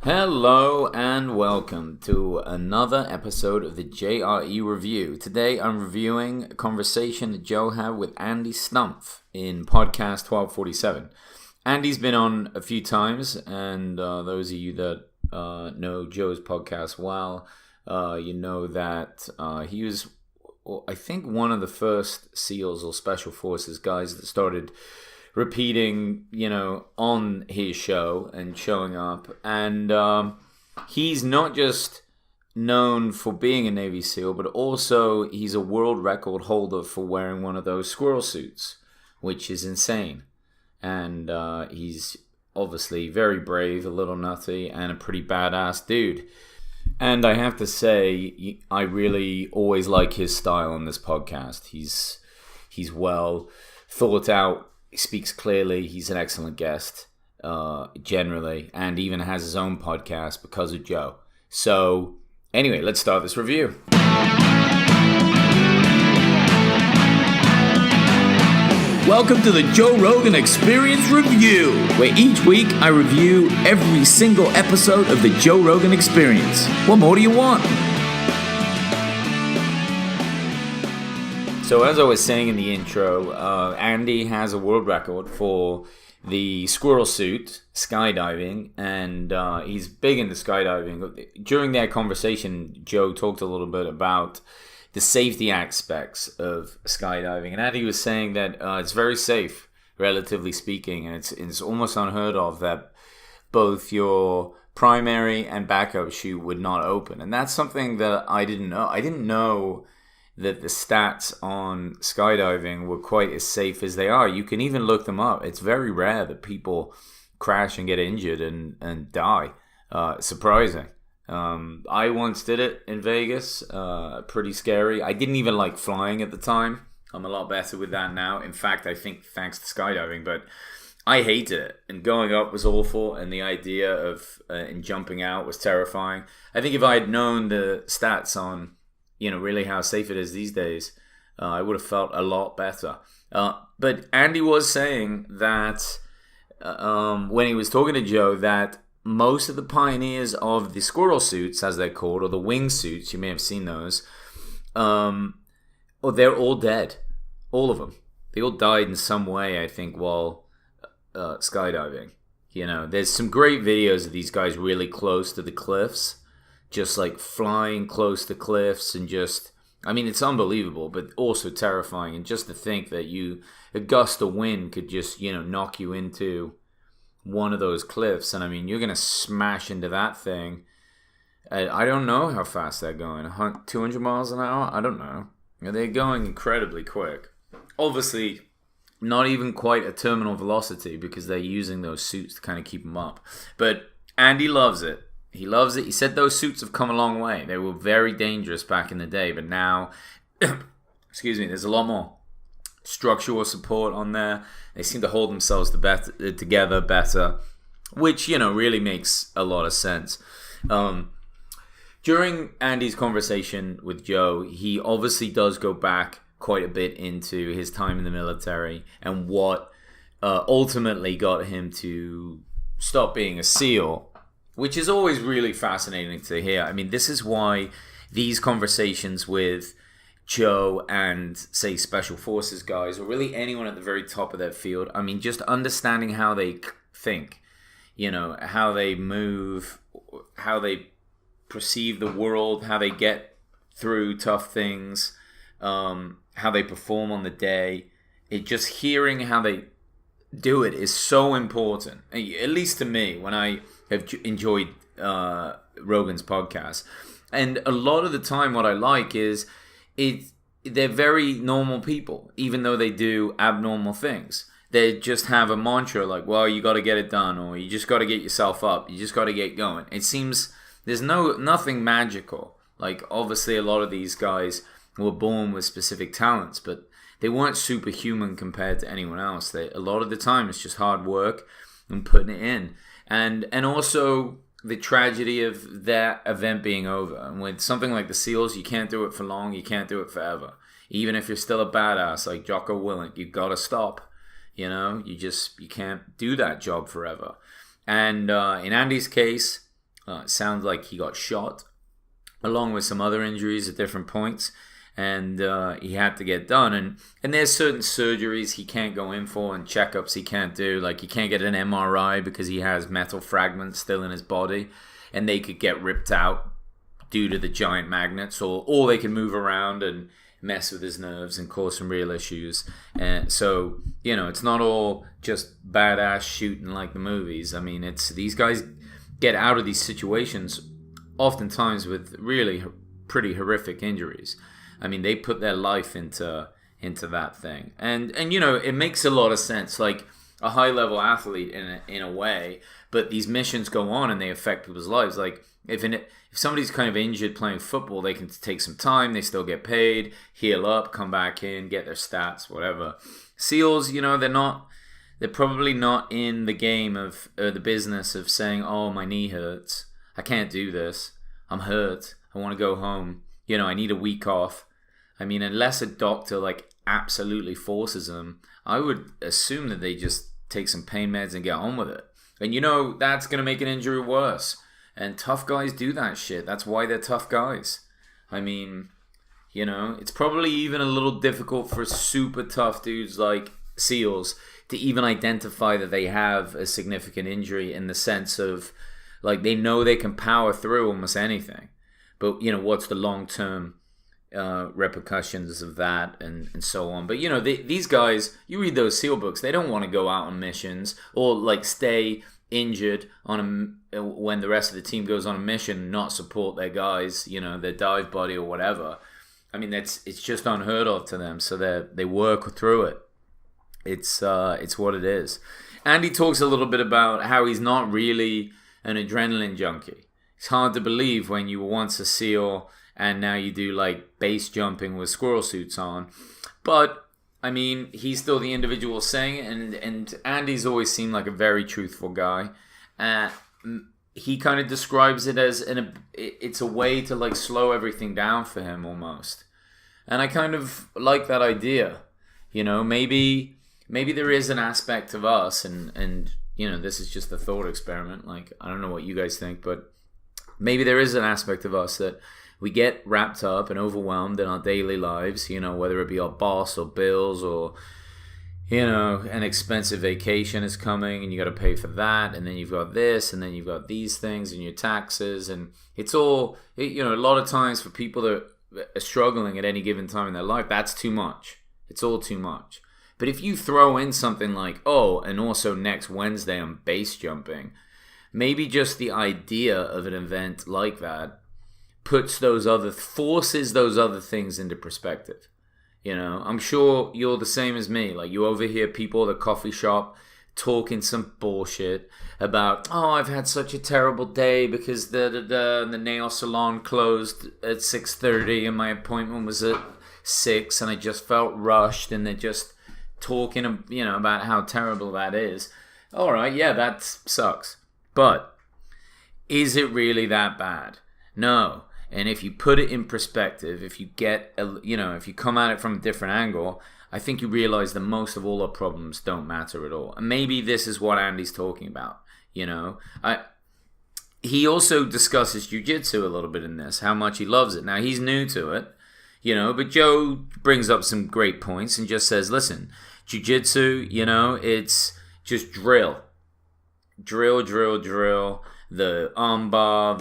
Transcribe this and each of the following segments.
Hello and welcome to another episode of the JRE review. Today I'm reviewing a conversation that Joe had with Andy Stumpf in podcast 1247. Andy's been on a few times, and those of you that know Joe's podcast well, you know that he was, I think, one of the first SEALs or Special Forces guys that started repeating, on his show and showing up. And he's not just known for being a Navy SEAL, but also he's a world record holder for wearing one of those squirrel suits, which is insane. And he's obviously very brave, a little nutty, and a pretty badass dude. And I have to say, I really always like his style on this podcast. He's well thought out. He speaks clearly. He's an excellent guest, generally, and even has his own podcast because of Joe. So, anyway, let's start this review. Welcome to the Joe Rogan Experience Review, where each week I review every single episode of the Joe Rogan Experience. What more do you want? So as I was saying in the intro, Andy has a world record for the Squirrel Suit, skydiving, and he's big into skydiving. During that conversation, Joe talked a little bit about the safety aspects of skydiving, and Andy was saying that it's very safe, relatively speaking, and it's almost unheard of that both your primary and backup chute would not open, and that's something that I didn't know. I didn't know that the stats on skydiving were quite as safe as they are. You can even look them up. It's very rare that people crash and get injured and die. Surprising. I once did it in Vegas. Pretty scary. I didn't even like flying at the time. I'm a lot better with that now. In fact, I think thanks to skydiving, but I hated it. And going up was awful, and the idea of and jumping out was terrifying. I think if I had known the stats on really how safe it is these days, I would have felt a lot better. But Andy was saying that when he was talking to Joe, that most of the pioneers of the squirrel suits, as they're called, or the wing suits, you may have seen those, they're all dead. All of them. They all died in some way, I think, while skydiving. There's some great videos of these guys really close to the cliffs, just like flying close to cliffs, and it's unbelievable, but also terrifying. And just to think that a gust of wind could just, knock you into one of those cliffs. And you're going to smash into that thing. I don't know how fast they're going. 200 miles an hour? I don't know. They're going incredibly quick. Obviously, not even quite a terminal velocity because they're using those suits to kind of keep them up. But Andy loves it. He loves it. He said those suits have come a long way. They were very dangerous back in the day, but now, there's a lot more structural support on there. They seem to hold themselves together better, which, really makes a lot of sense. During Andy's conversation with Joe, he obviously does go back quite a bit into his time in the military and what ultimately got him to stop being a SEAL, which is always really fascinating to hear. This is why these conversations with Joe and, say, Special Forces guys, or really anyone at the very top of their field, just understanding how they think, how they move, how they perceive the world, how they get through tough things, how they perform on the day. Just hearing how they do it is so important, at least to me, when I have enjoyed Rogan's podcast. And a lot of the time what I like is they're very normal people, even though they do abnormal things. They just have a mantra like, well, you got to get it done, or you just got to get yourself up, you just got to get going. It seems there's nothing magical. Like, obviously a lot of these guys were born with specific talents, but they weren't superhuman compared to anyone else. A lot of the time it's just hard work and putting it in. And also the tragedy of that event being over. And with something like the SEALs, you can't do it for long. You can't do it forever. Even if you're still a badass like Jocko Willink, you've got to stop. You can't do that job forever. And in Andy's case, It sounds like he got shot, along with some other injuries at different points. And he had to get done. And there's certain surgeries he can't go in for and checkups he can't do. Like, he can't get an MRI because he has metal fragments still in his body. And they could get ripped out due to the giant magnets. Or they can move around and mess with his nerves and cause some real issues. And so, it's not all just badass shooting like the movies. I mean, these guys get out of these situations oftentimes with really pretty horrific injuries. I mean, they put their life into that thing, and it makes a lot of sense. Like a high level athlete in a way, but these missions go on and they affect people's lives. Like if somebody's kind of injured playing football, they can take some time. They still get paid, heal up, come back in, get their stats, whatever. SEALs, they're probably not in the game of the business of saying, "Oh, my knee hurts. I can't do this. I'm hurt. I want to go home. I need a week off." I mean, unless a doctor absolutely forces them, I would assume that they just take some pain meds and get on with it. And that's going to make an injury worse. And tough guys do that shit. That's why they're tough guys. I mean, it's probably even a little difficult for super tough dudes like SEALs to even identify that they have a significant injury, in the sense of they know they can power through almost anything. But, what's the long-term repercussions of that and so on. But these guys, you read those SEAL books, they don't want to go out on missions or stay injured when the rest of the team goes on a mission and not support their guys, their dive buddy or whatever. I mean, it's just unheard of to them, so they work through it. It's what it is. Andy talks a little bit about how he's not really an adrenaline junkie. It's hard to believe when you were once a SEAL and now you do base jumping with squirrel suits on. But, I mean, he's still the individual saying it, and Andy's always seemed like a very truthful guy. He kind of describes it as it's a way to slow everything down for him almost. And I kind of like that idea. Maybe there is an aspect of us, and this is just a thought experiment. I don't know what you guys think, but maybe there is an aspect of us that we get wrapped up and overwhelmed in our daily lives, whether it be our boss or bills or, an expensive vacation is coming and you got to pay for that. And then you've got this, and then you've got these things and your taxes. And it's all, a lot of times for people that are struggling at any given time in their life, that's too much. It's all too much. But if you throw in something like, and also next Wednesday I'm base jumping, maybe just the idea of an event like that forces those other things into perspective. I'm sure you're the same as me. You overhear people at a coffee shop talking some bullshit about, I've had such a terrible day because the nail salon closed at 6:30 and my appointment was at 6 and I just felt rushed, and they're just talking, about how terrible that is. All right, yeah, that sucks. But is it really that bad? No. And if you put it in perspective, if you if you come at it from a different angle, I think you realize that most of all our problems don't matter at all. And maybe this is what Andy's talking about. He also discusses jiu-jitsu a little bit in this, how much he loves it. Now, he's new to it, but Joe brings up some great points and just says, listen, jiu-jitsu, it's just drill. Drill. The armbar,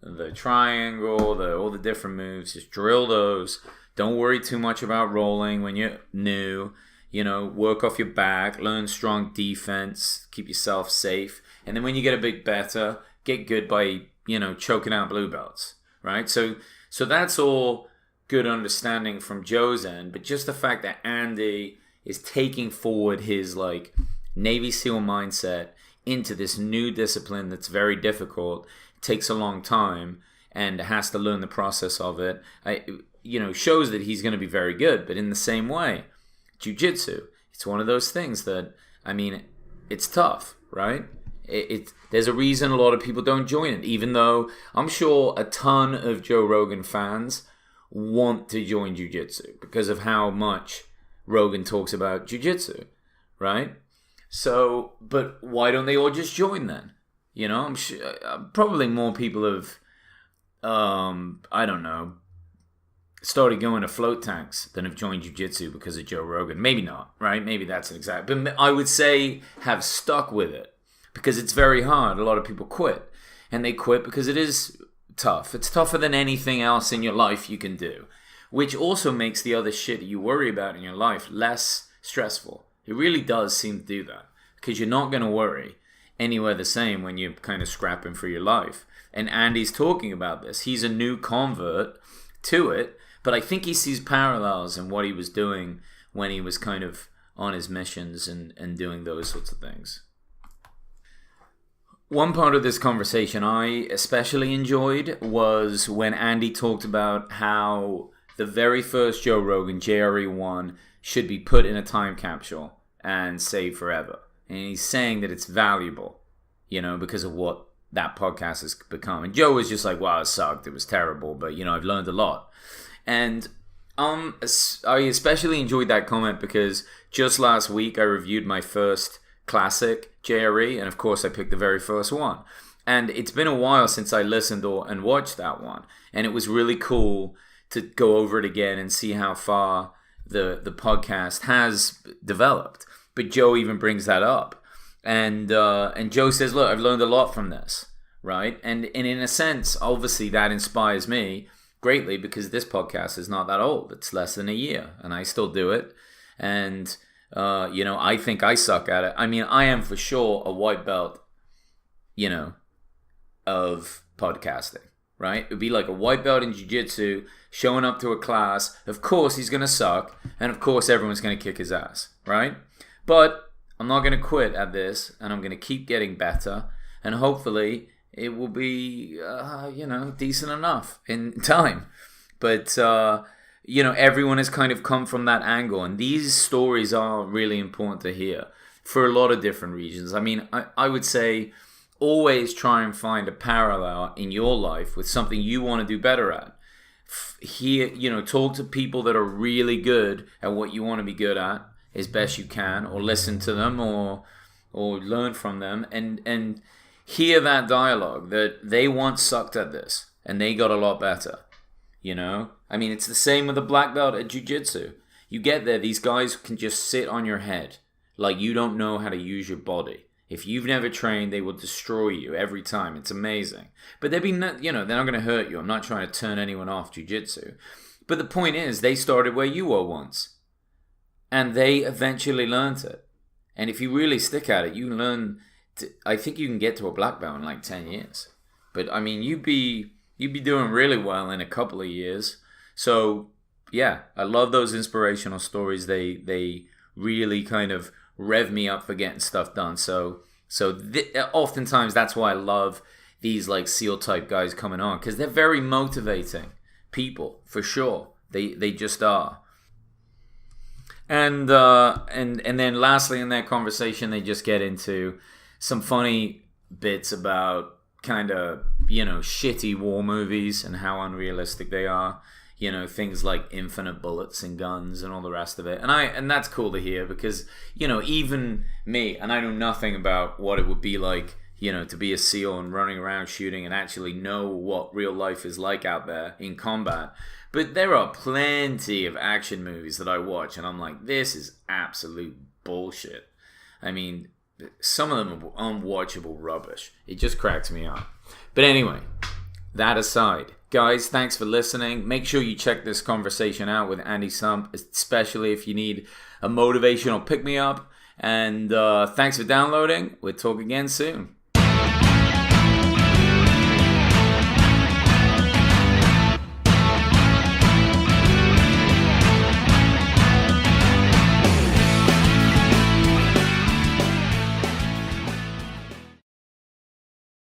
the triangle, all the different moves, just drill those. Don't worry too much about rolling when you're new. Work off your back, learn strong defense, keep yourself safe. And then when you get a bit better, get good by, choking out blue belts, right? So that's all good understanding from Joe's end. But just the fact that Andy is taking forward his Navy SEAL mindset into this new discipline that's very difficult, takes a long time, and has to learn the process of it, shows that he's going to be very good. But in the same way, jiu-jitsu, it's one of those things that, it's tough, right? There's a reason a lot of people don't join it, even though I'm sure a ton of Joe Rogan fans want to join jiu-jitsu because of how much Rogan talks about jiu-jitsu, right? So, but why don't they all just join then? You know, I'm sure probably more people have, I don't know, started going to float tanks than have joined jiu-jitsu because of Joe Rogan. Maybe not, right? Maybe that's an exact. But I would say have stuck with it because it's very hard. A lot of people quit. And they quit because it is tough. It's tougher than anything else in your life you can do. Which also makes the other shit that you worry about in your life less stressful. It really does seem to do that. Because you're not going to worry anywhere the same when you're kind of scrapping for your life. And Andy's talking about this. He's a new convert to it. But I think he sees parallels in what he was doing when he was kind of on his missions and doing those sorts of things. One part of this conversation I especially enjoyed was when Andy talked about how the very first Joe Rogan, JRE 1, should be put in a time capsule and saved forever. And he's saying that it's valuable, you know, because of what that podcast has become. And Joe was just like, wow, it sucked. It was terrible. But, you know, I've learned a lot. And I especially enjoyed that comment because just last week I reviewed my first classic JRE, and of course I picked the very first one. And it's been a while since I listened and watched that one. And it was really cool to go over it again and see how far the podcast has developed. But Joe even brings that up. And Joe says, look, I've learned a lot from this, right? And in a sense, obviously that inspires me greatly because this podcast is not that old. It's less than a year, and I still do it. And, you know, I think I suck at it. I mean, I am for sure a white belt, you know, of podcasting, right? It would be like a white belt in jiu-jitsu showing up to a class. Of course, he's going to suck. And of course, everyone's going to kick his ass, right? But I'm not going to quit at this, and I'm going to keep getting better. And hopefully it will be, you know, decent enough in time. But, you know, everyone has kind of come from that angle. And these stories are really important to hear for a lot of different reasons. I mean, I would say always try and find a parallel in your life with something you want to do better at. Here, you know, talk to people that are really good at what you want to be good at as best you can, or listen to them or learn from them and hear that dialogue that they once sucked at this and they got a lot better. You know, I mean, it's the same with a black belt at jiu-jitsu. You get there, these guys can just sit on your head like you don't know how to use your body. If you've never trained, they will destroy you every time. It's amazing. But they're not going to hurt you. I'm not trying to turn anyone off jiu-jitsu. But the point is, they started where you were once. And they eventually learned it. And if you really stick at it, you learn. I think you can get to a black belt in like 10 years. But I mean, you'd be doing really well in a couple of years. So yeah, I love those inspirational stories. They really kind of rev me up for getting stuff done. So oftentimes that's why I love these like SEAL type guys coming on, because they're very motivating people for sure. They just are. And then lastly in that conversation, they just get into some funny bits about kind of, you know, shitty war movies and how unrealistic they are. You know, things like infinite bullets and guns and all the rest of it. And that's cool to hear because, you know, even me, and I know nothing about what it would be like, you know, to be a SEAL and running around shooting and actually know what real life is like out there in combat. But there are plenty of action movies that I watch and I'm like, this is absolute bullshit. I mean, some of them are unwatchable rubbish. It just cracks me up. But anyway, that aside, guys, thanks for listening. Make sure you check this conversation out with Andy Stumpf, especially if you need a motivational pick-me-up. And thanks for downloading. We'll talk again soon.